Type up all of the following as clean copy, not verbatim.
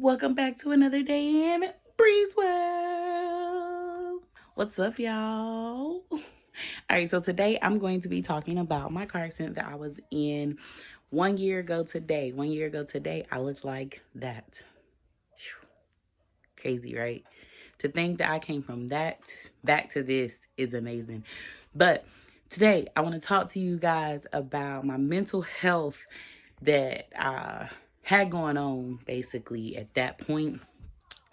Welcome back to another day in Breeze World. What's up, y'all? All right, so today I'm going to be talking about my car accident that I was in 1 year ago today. 1 year ago today, I looked like that. Crazy, right? To think that I came from that back to this is amazing. But today, I want to talk to you guys about my mental health that I had going on basically at that point.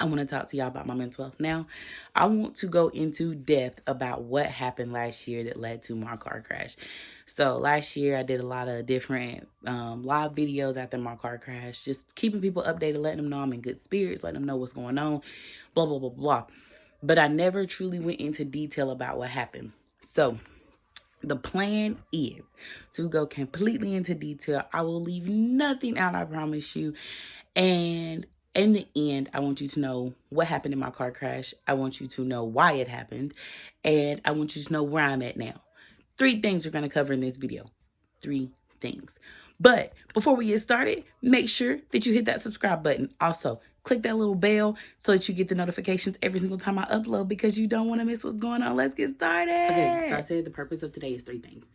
I want to talk to y'all about my mental health now. I want to go into depth about what happened last year that led to my car crash. So last year I did a lot of different live videos after my car crash, just keeping people updated, letting them know I'm in good spirits, letting them know what's going on, blah, blah, blah, blah. But I never truly went into detail about what happened. So the plan is to go completely into detail. I will leave nothing out, I promise you. And in the end, I want you to know what happened in my car crash. I want you to know why it happened. And I want you to know where I'm at now. 3 things we're going to cover in this video. 3 things. But before we get started, make sure that you hit that subscribe button. Also, click that little bell so that you get the notifications every single time I upload because you don't want to miss what's going on. Let's get started. Okay, so I said the purpose of today is 3 things.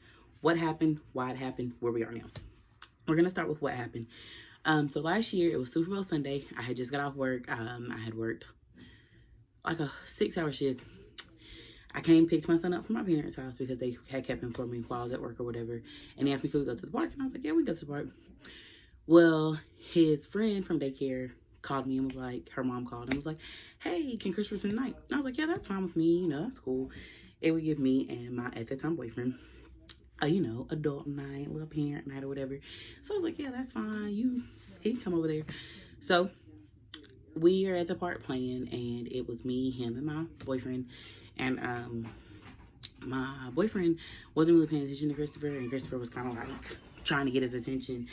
What happened, why it happened, where we are now. We're going to start with what happened. So last year, it was Super Bowl Sunday. I had just got off work. I had worked like a 6-hour shift. I came, picked my son up from my parents' house because they had kept him for me while I was at work or whatever. And they asked me, could we go to the park? And I was like, yeah, we can go to the park. Well, his friend from daycare called me and was like, her mom called and was like, hey, can Christopher spend the night? And I was like, yeah, that's fine with me. You know, that's cool. It would give me and my, at the time, boyfriend, adult night, little parent night or whatever. So I was like, yeah, that's fine. He can come over there. So we are at the park playing, and it was me, him, and my boyfriend. And my boyfriend wasn't really paying attention to Christopher, and Christopher was kind of like trying to get his attention. And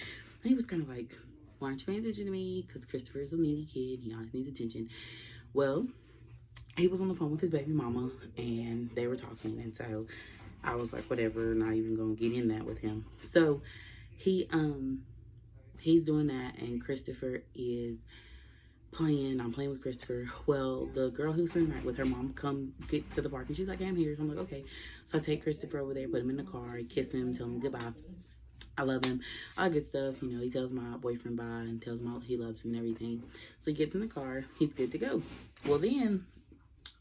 he was kind of like, why aren't you paying attention to me? Because Christopher is a needy kid. He always needs attention. Well, he was on the phone with his baby mama, and they were talking, and so I was like, whatever, not even gonna get in that with him. So he's doing that, and Christopher is playing. I'm playing with Christopher. Well, the girl who's spending the night with her mom gets to the park, and she's like, hey, I'm here. So I'm like, okay. So I take Christopher over there, put him in the car, kiss him, tell him goodbye. I love him. All good stuff. He tells my boyfriend bye and tells him he loves him and everything. So he gets in the car. He's good to go. Well, then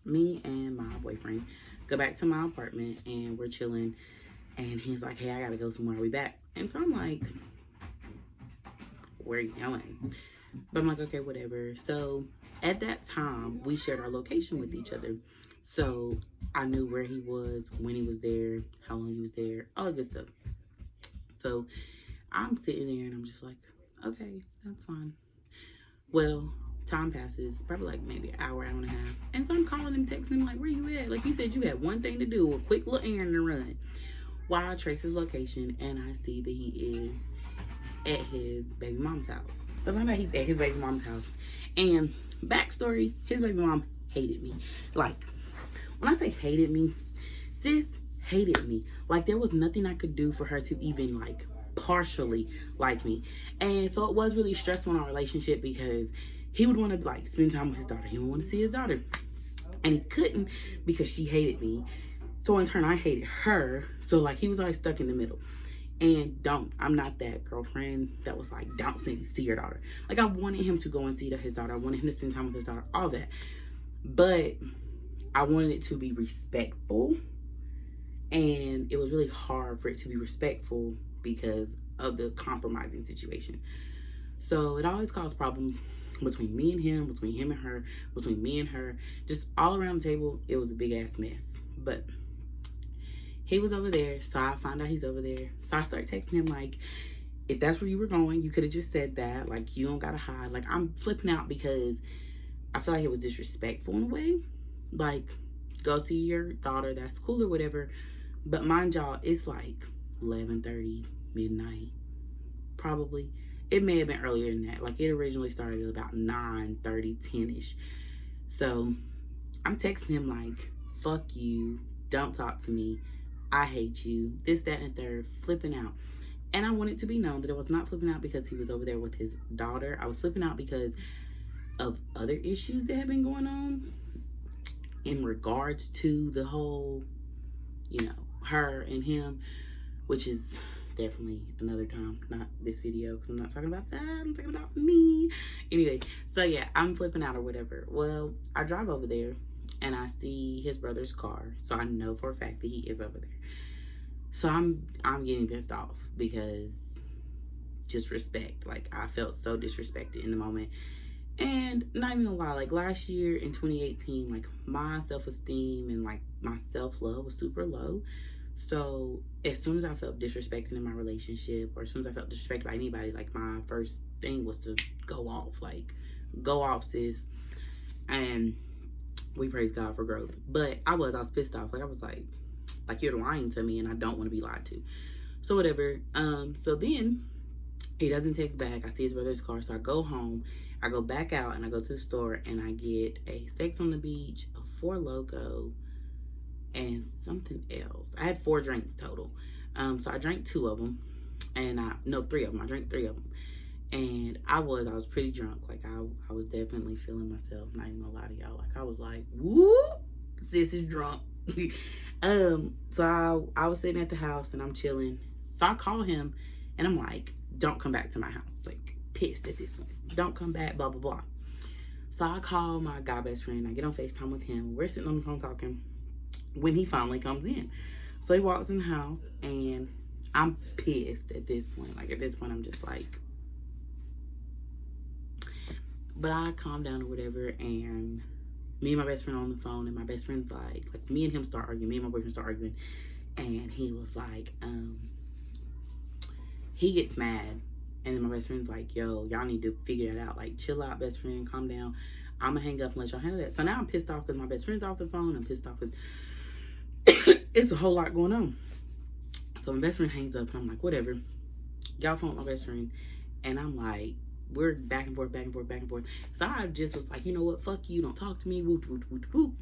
me and my boyfriend go back to my apartment, and we're chilling. And he's like, hey, I gotta go somewhere. Are we back? And so I'm like, where are you going? But I'm like, okay, whatever. So at that time, we shared our location with each other. So I knew where he was, when he was there, how long he was there, all that good stuff. So I'm sitting there and I'm just like, okay, that's fine. Well, time passes, probably like maybe an hour, hour and a half. And so I'm calling him, texting him, like, where you at? Like you said, you had one thing to do, a quick little errand to run. While I trace his location, and I see that he is at his baby mom's house. So now that he's at his baby mom's house. And backstory, his baby mom hated me. Like, when I say hated me, sis hated me. Like, there was nothing I could do for her to even, like, partially like me. And so it was really stressful in our relationship because he would want to, like, spend time with his daughter. He would want to see his daughter. And he couldn't because she hated me. So in turn, I hated her. So, like, he was always stuck in the middle. And I'm not that girlfriend that was like, don't see your daughter. Like, I wanted him to go and see his daughter. I wanted him to spend time with his daughter, all that. But I wanted it to be respectful. And it was really hard for it to be respectful because of the compromising situation. So it always caused problems between me and him, between him and her, between me and her. Just all around the table, it was a big ass mess. But he was over there, so I found out he's over there. So I started texting him like, if that's where you were going, you could have just said that. Like, you don't gotta hide. Like, I'm flipping out because I feel like it was disrespectful in a way. Like, go see your daughter, that's cool or whatever. But mind y'all, it's like 11:30, midnight, probably. It may have been earlier than that. Like, it originally started at about 9:30, 10-ish. So I'm texting him like, fuck you, don't talk to me. I hate you, this, that, and third, flipping out. And I want it to be known that it was not flipping out because he was over there with his daughter. I was flipping out because of other issues that have been going on in regards to the whole, you know, her and him, which is definitely another time, not this video, because I'm not talking about that. I'm talking about me. Anyway, so yeah, I'm flipping out or whatever. Well, I drive over there and I see his brother's car, so I know for a fact that he is over there. So I'm getting pissed off because just respect. Like, I felt so disrespected in the moment. And not even gonna lie, like last year in 2018, like my self-esteem and like my self-love was super low. So as soon as I felt disrespected in my relationship, or as soon as I felt disrespected by anybody, like my first thing was to go off. Like, go off, sis. And we praise God for growth. But I was pissed off. Like, I was like you're lying to me and I don't want to be lied to. So whatever. So then he doesn't text back. I see his brother's car, so I go home. I go back out and I go to the store and I get a Sex on the Beach, a Four Loko, and something else. I had 4 drinks total. So I drank 2 of them, and 3 of them. I drank 3 of them, and I was pretty drunk. Like, I was definitely feeling myself. Not even gonna lie to y'all. Like, I was like, woo, sis is drunk. So I was sitting at the house and I'm chilling. So I call him and I'm like, don't come back to my house. Like, pissed at this point. Don't come back, blah, blah, blah. So I call my guy best friend. I get on FaceTime with him. We're sitting on the phone talking when he finally comes in. So he walks in the house and I'm pissed at this point. Like, at this point, I'm just like, but I calm down or whatever, and me and my best friend are on the phone, and my best friend's like me and him start arguing. Me and my boyfriend start arguing, and he was like, he gets mad, and then my best friend's like, yo, y'all need to figure it out. Like, chill out, best friend, calm down. I'm gonna hang up and let y'all handle that. So now I'm pissed off because my best friend's off the phone. I'm pissed off because it's a whole lot going on. So my best friend hangs up and I'm like, whatever. Y'all phone with my best friend. And I'm like, we're back and forth, back and forth, back and forth. So I just was like, you know what? Fuck you. Don't talk to me. Whoop, whoop, whoop, whoop.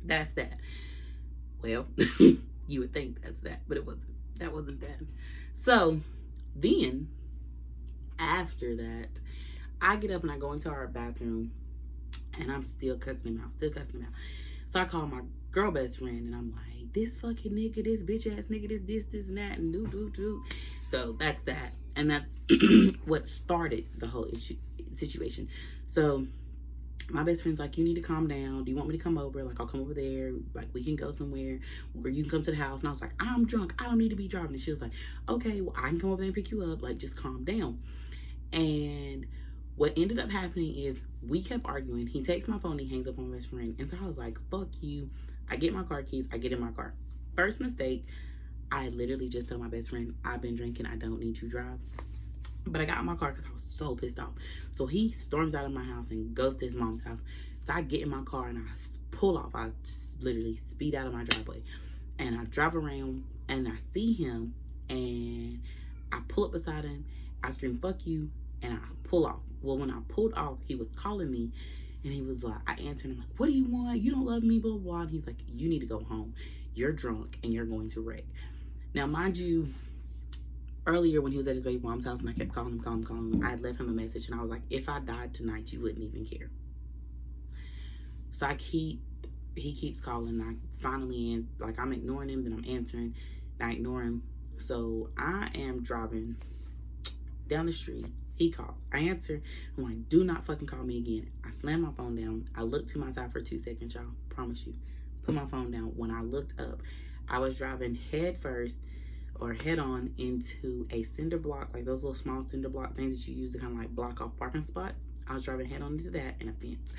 That's that. Well, you would think that's that, but it wasn't. That wasn't that. So then after that, I get up and I go into our bathroom and I'm still cussing him out, So I call my girl best friend and I'm like, this fucking nigga, this bitch ass nigga, this and that, and do. So that's that. And that's what started the whole situation. So my best friend's like, you need to calm down. Do you want me to come over? Like, I'll come over there. Like, we can go somewhere, or you can come to the house. And I was like, I'm drunk. I don't need to be driving. And she was like, okay, well, I can come over there and pick you up. Like, just calm down. And what ended up happening is we kept arguing. He takes my phone, he hangs up on my best friend. And so I was like, fuck you. I get my car keys, I get in my car. First mistake, I literally just told my best friend, I've been drinking, I don't need to drive. But I got in my car because I was so pissed off. So he storms out of my house and goes to his mom's house. So I get in my car and I pull off. I literally speed out of my driveway. And I drive around and I see him and I pull up beside him. I scream, fuck you, and I pull off. Well, when I pulled off, he was calling me and he was like, I answered him like, what do you want? You don't love me, blah, blah. And he's like, you need to go home. You're drunk and you're going to wreck. Now, mind you, earlier when he was at his baby mom's house and I kept calling him, I had left him a message and I was like, if I died tonight, you wouldn't even care. So he keeps calling. I finally, I'm ignoring him, then I'm answering, and I ignore him. So I am driving down the street. He calls. I answer. I'm like, do not fucking call me again. I slam my phone down. I look to my side for 2 seconds, y'all. Promise you. Put my phone down. When I looked up, I was driving head first or head on into a cinder block, like those little small cinder block things that you use to kind of like block off parking spots. I was driving head on into that and a fence.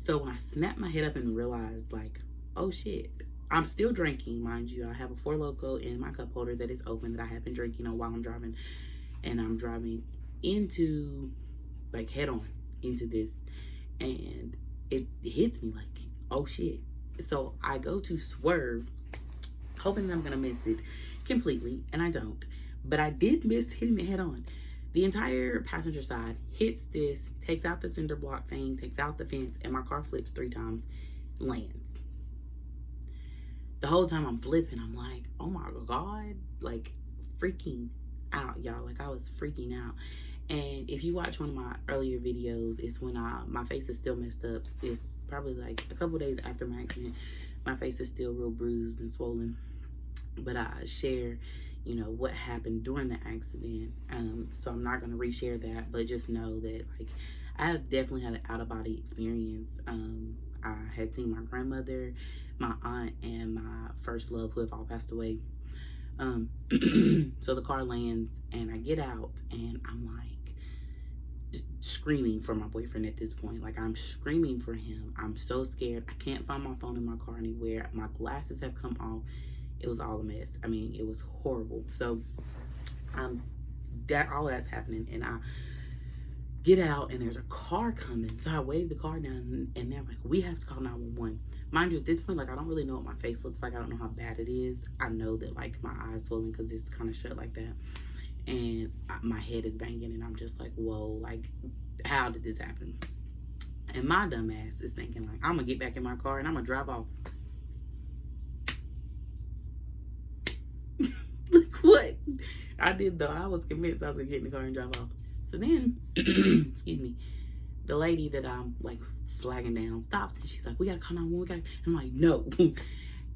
So when I snapped my head up and realized, like, oh shit, I'm still drinking, mind you. I have a Four Loko in my cup holder that is open that I have been drinking on while I'm driving. And I'm driving into, like, head on into this. And it hits me like, oh shit. So I go to swerve, hoping that I'm going to miss it completely. And I don't. But I did miss hitting it head on. The entire passenger side hits this, takes out the cinder block thing, takes out the fence, and my car flips 3 times, lands. The whole time I'm flipping, I'm like, oh my God, like, freaking out, y'all. Like, I was freaking out. And if you watch one of my earlier videos, it's when my face is still messed up. It's probably like a couple days after my accident. My face is still real bruised and swollen. But I share, you know, what happened during the accident. So I'm not going to reshare that, but just know that, like, I definitely had an out-of-body experience. I had seen my grandmother, my aunt, and my first love, who have all passed away. So the car lands, and I get out, and I'm like screaming for my boyfriend at this point. Like, I'm screaming for him. I'm so scared. I can't find my phone in my car anywhere. My glasses have come off. It was all a mess. I mean, it was horrible. So all that's happening, and I get out, and there's a car coming. So I wave the car down, and they're like, we have to call 911. Mind you, at this point, like, I don't really know what my face looks like. I don't know how bad it is. I know that, like, my eyes swollen because it's kind of shut like that. And my head is banging, and I'm just like, whoa, like, how did this happen? And my dumb ass is thinking, like, I'm gonna get back in my car and I'm gonna drive off. Like, what? I did, though. I was convinced I was gonna get in the car and drive off. So then, excuse me, the lady that I'm like flagging down stops, and she's like, we gotta call 911. I'm like, no.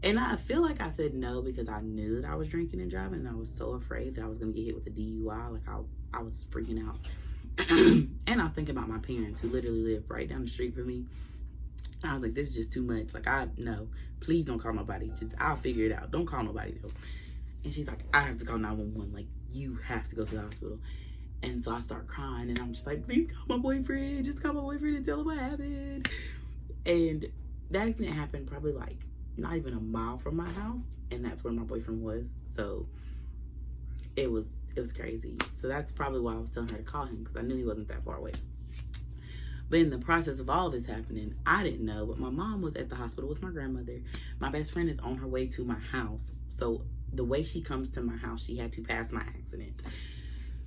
And I feel like I said no because I knew that I was drinking and driving, and I was so afraid that I was gonna get hit with a DUI. Like, I was freaking out. And I was thinking about my parents, who literally live right down the street from me. And I was like, this is just too much. Like, no, please don't call nobody. Just, I'll figure it out. Don't call nobody though. And she's like, I have to call 911. Like, you have to go to the hospital. And so I start crying, and I'm just like, please call my boyfriend. Just call my boyfriend and tell him what happened. And the accident happened probably like not even a mile from my house, and that's where my boyfriend was. So it was crazy. So that's probably why I was telling her to call him, because I knew he wasn't that far away. But in the process of all this happening, I didn't know, but my mom was at the hospital with my grandmother. My best friend is on her way to my house. So the way she comes to my house, she had to pass my accident.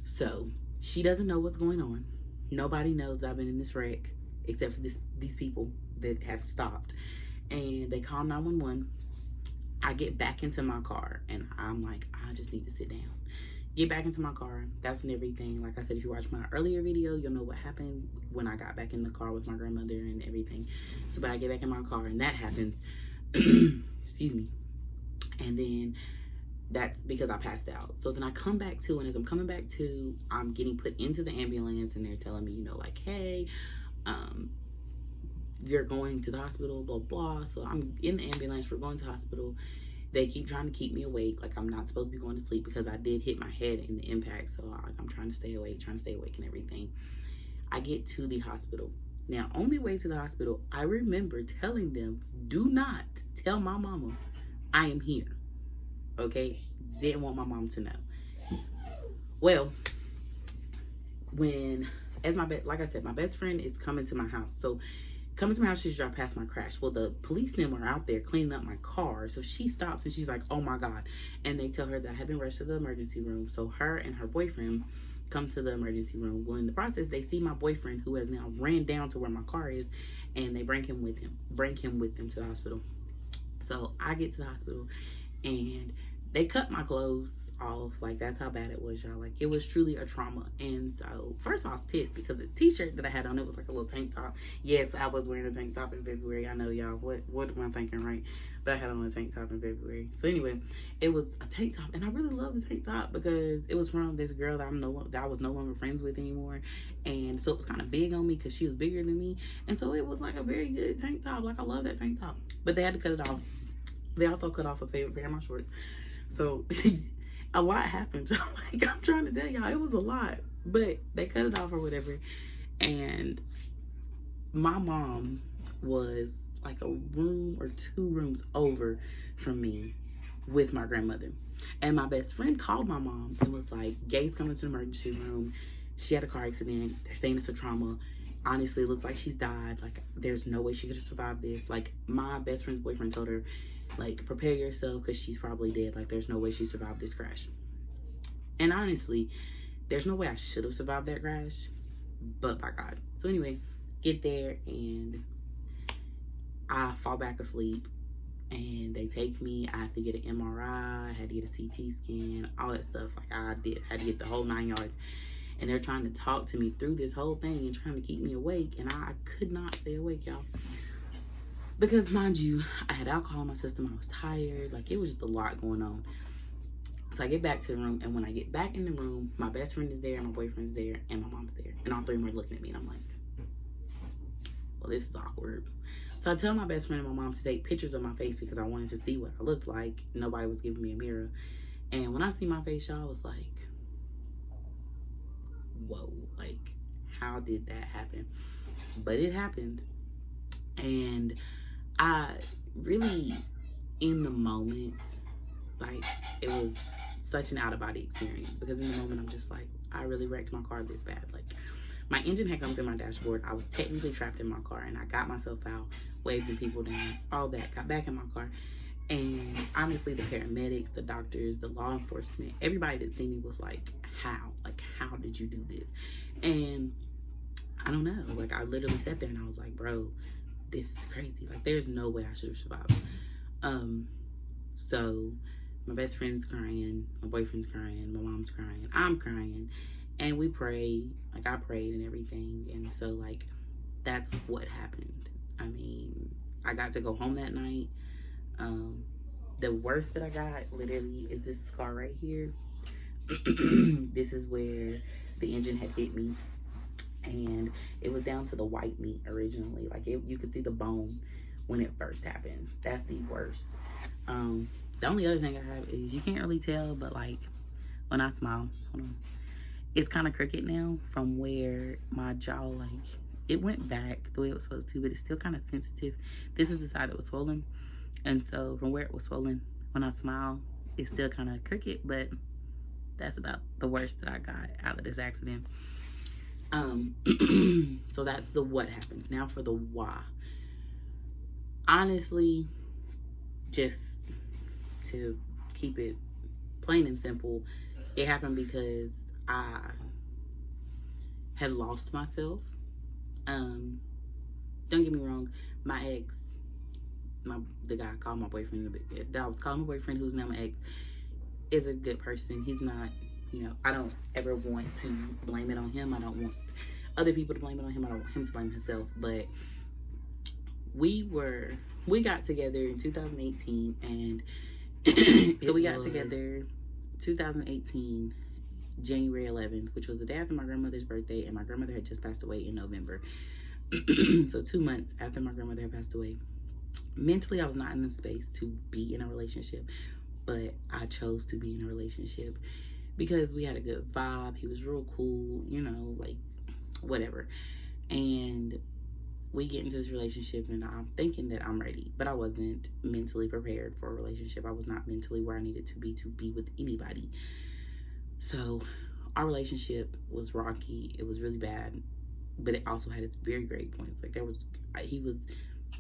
So she doesn't know what's going on. Nobody knows that I've been in this wreck except for these people that have stopped. And they call 911. I get back into my car, and I'm like, I just need to sit down. Get back into my car. That's and everything. Like I said, if you watch my earlier video, you'll know what happened when I got back in the car with my grandmother and everything. So, but I get back in my car, and that happens. Excuse me. And then that's because I passed out. So then I come back to, and as I'm coming back to, I'm getting put into the ambulance, and they're telling me, you know, like, hey, you're going to the hospital, blah, blah. So I'm in the ambulance, we're going to the hospital. They keep trying to keep me awake. Like, I'm not supposed to be going to sleep because I did hit my head in the impact. So I'm trying to stay awake and everything. I get to the hospital. Now, on the way to the hospital, I remember telling them, do not tell my mama I am here. Okay? Didn't want my mom to know. Well, like I said, my best friend is coming to my house. So coming to my house, she's driving past my crash. Well, the policemen were out there cleaning up my car. So she stops, and she's like, oh my God. And they tell her that I have been rushed to the emergency room. So her and her boyfriend come to the emergency room. Well, in the process, they see my boyfriend, who has now ran down to where my car is, and they bring him with them to the hospital. So I get to the hospital, and they cut my clothes off. Like, that's how bad it was, y'all. Like, it was truly a trauma. And so first I was pissed because the t-shirt that I had on, it was like a little tank top. Yes, I was wearing a tank top in February. I know, y'all, what am I thinking, right? But I had on a tank top in February. So anyway, it was a tank top, and I really love the tank top because it was from this girl that I was no longer friends with anymore. And so it was kind of big on me because she was bigger than me. And so it was like a very good tank top. Like, I love that tank top. But they had to cut it off. They also cut off a favorite pair of my shorts. So a lot happened. Like, I'm trying to tell y'all, it was a lot. But they cut it off or whatever. And my mom was like a room or 2 rooms over from me with my grandmother. And my best friend called my mom and was like, Gay's coming to the emergency room. She had a car accident. They're saying it's a trauma. Honestly, it looks like she's died. Like, there's no way she could have survived this. Like, my best friend's boyfriend told her, like, prepare yourself because she's probably dead. Like, there's no way she survived this crash. And honestly, there's no way I should have survived that crash, but by God. So anyway, get there, and I fall back asleep, and they take me. I have to get an MRI. I had to get a CT scan, all that stuff. Like, I had to get the whole 9 yards. and they're trying to talk to me through this whole thing and trying to keep me awake, and I could not stay awake, y'all. Because mind you, I had alcohol in my system, I was tired, like it was just a lot going on. So I get back to the room, and when I get back in the room, my best friend is there, my boyfriend's there, and my mom's there. And all three of them are looking at me, and I'm like, well, this is awkward. So I tell my best friend and my mom to take pictures of my face because I wanted to see what I looked like. Nobody was giving me a mirror. And when I see my face, y'all, I was like, whoa, like, how did that happen? But it happened. And I really, in the moment, like, it was such an out-of-body experience, because in the moment I'm just like, I really wrecked my car this bad. Like, my engine had come through my dashboard. I was technically trapped in my car, and I got myself out, waved the people down, all that, got back in my car. And honestly, the paramedics, the doctors, the law enforcement, everybody that seen me was like, how? Like, how did you do this? And I don't know. Like, I literally sat there and I was like, bro, this is crazy. Like, there's no way I should have survived. So my best friend's crying, my boyfriend's crying, my mom's crying, I'm crying, and we prayed. Like, I prayed and everything. And so, like, that's what happened. I mean, I got to go home that night. The worst that I got literally is this scar right here. This is where the engine had hit me, and it was down to the white meat originally. Like, you could see the bone when it first happened. That's the worst. The only other thing I have is, you can't really tell, but like when I smile, hold on, it's kind of crooked now from where my jaw, like, it went back the way it was supposed to, but it's still kind of sensitive. This is the side that was swollen, and so from where it was swollen, when I smile, it's still kind of crooked. But that's about the worst that I got out of this accident. So that's the what happened. Now for the why. Honestly, just to keep it plain and simple, it happened because I had lost myself. Don't get me wrong, my ex, the guy I called my boyfriend, that I was calling my boyfriend, who's now my ex, is a good person. He's not, you know, I don't ever want to blame it on him. I don't want other people to blame it on him. I don't want him to blame himself. But we got together in 2018, and so we got together 2018 January 11th, which was the day after my grandmother's birthday, and my grandmother had just passed away in November. So 2 months after my grandmother had passed away. Mentally, I was not in the space to be in a relationship, but I chose to be in a relationship because we had a good vibe. He was real cool, you know, like, whatever. And we get into this relationship, and I'm thinking that I'm ready, but I wasn't mentally prepared for a relationship. I was not mentally where I needed to be with anybody. So our relationship was rocky. It was really bad, but it also had its very great points. Like, he was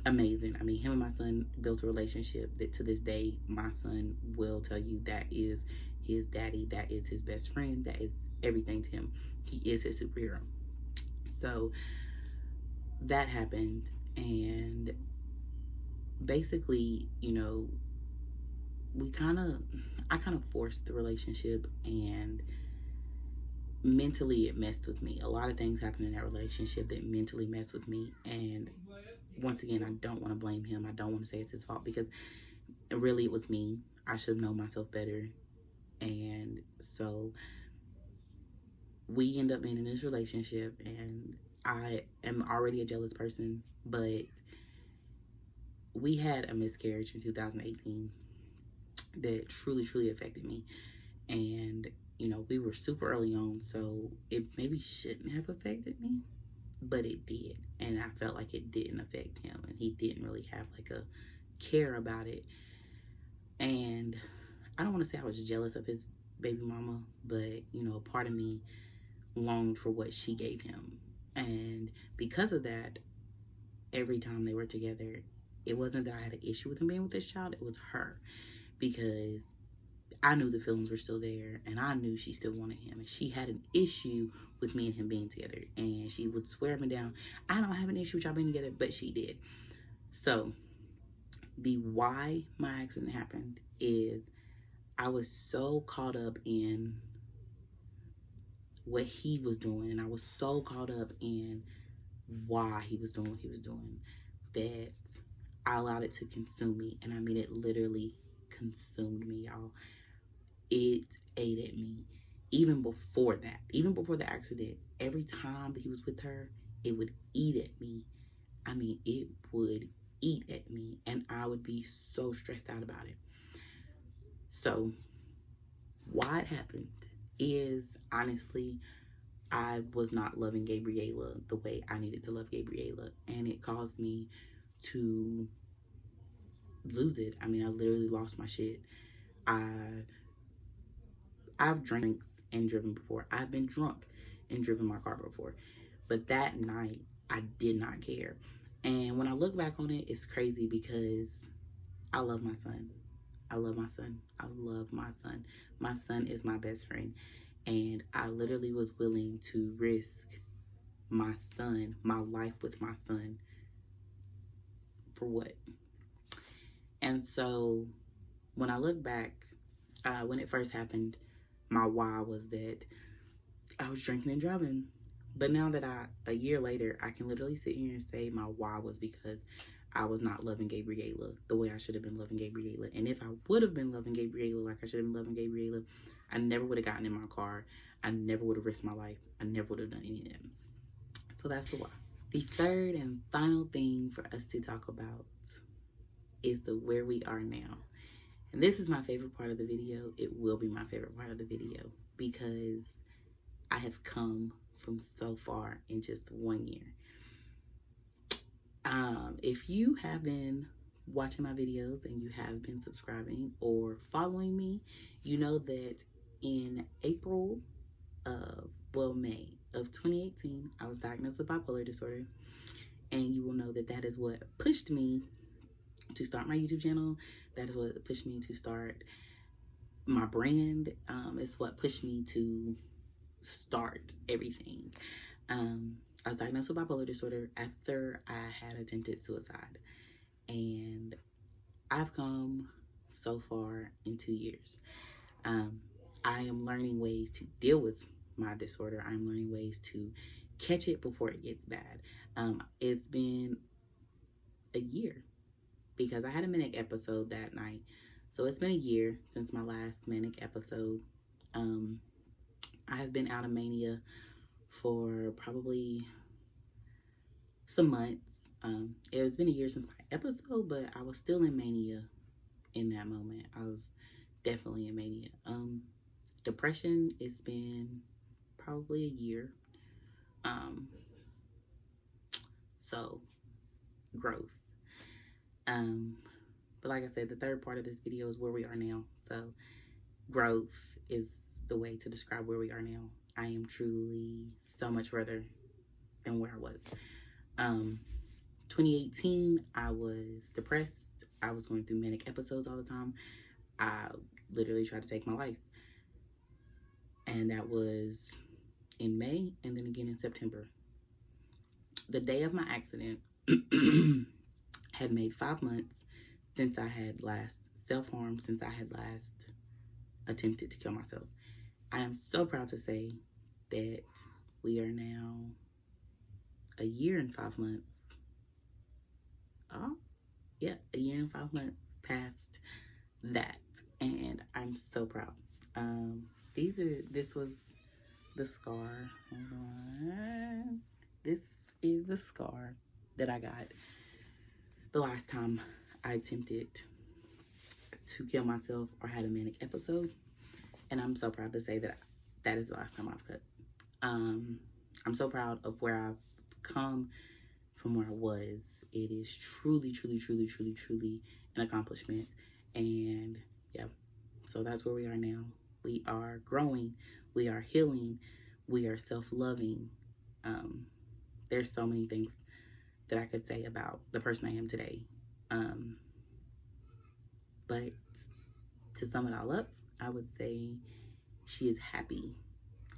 amazing. I mean, him and my son built a relationship that to this day, my son will tell you that is his daddy, that is his best friend, that is everything to him. He is his superhero. So that happened, and basically, you know, I kind of forced the relationship, and mentally it messed with me. A lot of things happened in that relationship that mentally messed with me, and once again, I don't want to blame him. I don't want to say it's his fault, because really it was me. I should have known myself better. And so we end up being in this relationship, and I am already a jealous person, but we had a miscarriage in 2018 that truly affected me. And, you know, we were super early on, so it maybe shouldn't have affected me, but it did. And I felt like it didn't affect him, and he didn't really have like a care about it. And I don't want to say I was jealous of his baby mama, but, you know, part of me longed for what she gave him. And because of that, every time they were together, it wasn't that I had an issue with him being with this child, it was her. Because I knew the feelings were still there, and I knew she still wanted him, and she had an issue with me and him being together, and she would swear me down, I don't have an issue with y'all being together, but she did. So the why my accident happened is I was so caught up in what he was doing, and I was so caught up in why he was doing what he was doing that I allowed it to consume me. And I mean, it literally consumed me, y'all. It ate at me. Even before the accident, every time that he was with her, it would eat at me. I mean, it would eat at me, and I would be so stressed out about it. So why it happened is, honestly, I was not loving Gabriella the way I needed to love Gabriella, and it caused me to lose it. I mean, I literally lost my shit. I've drank and driven before. I've been drunk and driven my car before. But that night, I did not care. And when I look back on it, it's crazy because I love my son. I love my son. I love my son. My son is my best friend. And I literally was willing to risk my son, my life with my son, for what? And so when I look back, when it first happened, my why was that I was drinking and driving. But now that a year later, I can literally sit here and say my why was because I was not loving Gabriella the way I should have been loving Gabriella. And if I would have been loving Gabriella like I should have been loving Gabriella, I never would have gotten in my car. I never would have risked my life. I never would have done any of that. So that's the why. The third and final thing for us to talk about is the where we are now. And this is my favorite part of the video. It will be my favorite part of the video because I have come from so far in just 1 year. If you have been watching my videos and you have been subscribing or following me, you know that in May of 2018, I was diagnosed with bipolar disorder. And you will know that that is what pushed me to start my YouTube channel. That is what pushed me to start my brand. It's what pushed me to start everything. I was diagnosed with bipolar disorder after I had attempted suicide. And I've come so far in 2 years. I am learning ways to deal with my disorder. I'm learning ways to catch it before it gets bad. It's been a year because I had a manic episode that night. So it's been a year since my last manic episode. I've been out of mania for probably some months. It's been a year since my episode, but I was still in mania in that moment. I was definitely in mania. Depression, it's been probably a year. So growth. But like I said, the third part of this video is where we are now. So growth is the way to describe where we are now. I am truly so much further than where I was. 2018, I was depressed. I was going through manic episodes all the time. I literally tried to take my life. And that was in May and then again in September. The day of my accident had made 5 months since I had last self-harmed, since I had last attempted to kill myself. I am so proud to say that we are now a year and 5 months. A year and 5 months past that, and I'm so proud. This was the scar. Hold on. This is the scar that I got the last time I attempted to kill myself or had a manic episode. And I'm so proud to say that that is the last time I've cut. I'm so proud of where I've come from where I was. It is truly, truly, truly, truly, truly an accomplishment. And yeah, so that's where we are now. We are growing. We are healing. We are self-loving. There's so many things that I could say about the person I am today. But to sum it all up, I would say she is happy.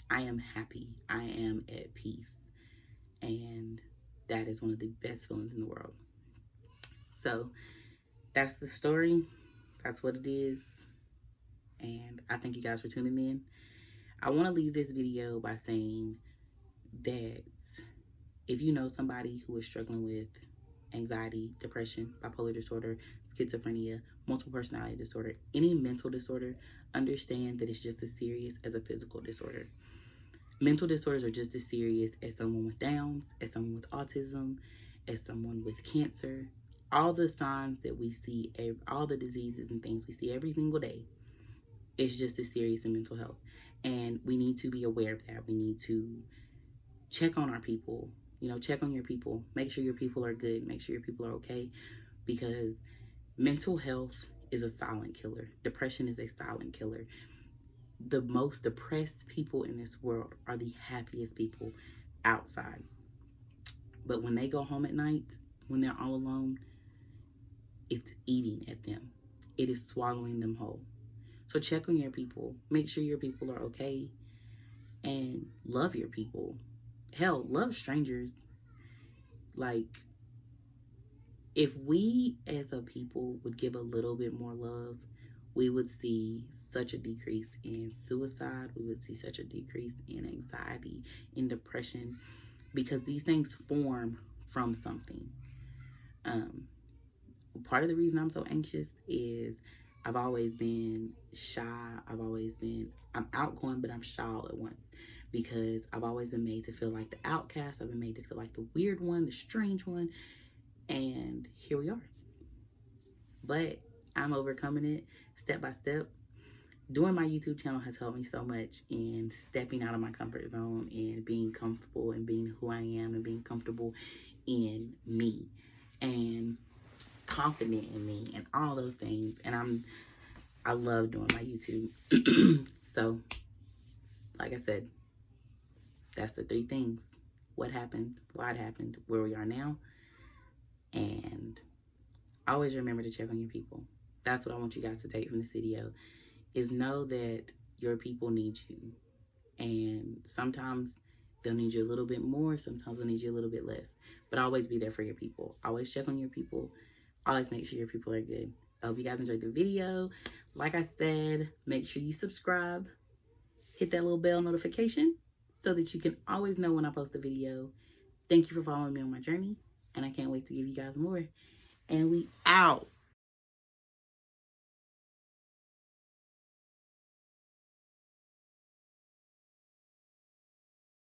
I am happy. I am at peace. And that is one of the best feelings in the world. So that's the story. That's what it is. And I thank you guys for tuning in. I want to leave this video by saying that if you know somebody who is struggling with anxiety, depression, bipolar disorder, schizophrenia, multiple personality disorder, any mental disorder, understand that it's just as serious as a physical disorder. Mental disorders are just as serious as someone with Downs, as someone with autism, as someone with cancer. All the signs that we see, all the diseases and things we see every single day, it's just as serious in mental health. And we need to be aware of that. We need to check on our people. Check on your people. Make sure your people are good. Make sure your people are okay. Because mental health is a silent killer. Depression is a silent killer. The most depressed people in this world are the happiest people outside. But when they go home at night, when they're all alone, it's eating at them. It is swallowing them whole. So check on your people. Make sure your people are okay. And love your people. Hell, love strangers. Like, if we as a people would give a little bit more love, we would see such a decrease in suicide. We would see such a decrease in anxiety, in depression, because these things form from something. Part of the reason I'm so anxious is I've always been shy. I'm outgoing, but I'm shy all at once, because I've always been made to feel like the outcast. I've been made to feel like the weird one, the strange one. And here we are. But I'm overcoming it step by step. Doing my YouTube channel has helped me so much in stepping out of my comfort zone and being comfortable and being who I am and being comfortable in me and confident in me and all those things. And I love doing my YouTube. So, like I said, that's the 3 things. What happened, why it happened, where we are now. And always remember to check on your people. That's what I want you guys to take from this video, is know that your people need you. And sometimes they'll need you a little bit more. Sometimes they'll need you a little bit less. But always be there for your people. Always check on your people. Always make sure your people are good. I hope you guys enjoyed the video. Like I said, make sure you subscribe. Hit that little bell notification so that you can always know when I post a video. Thank you for following me on my journey. And I can't wait to give you guys more. And we out.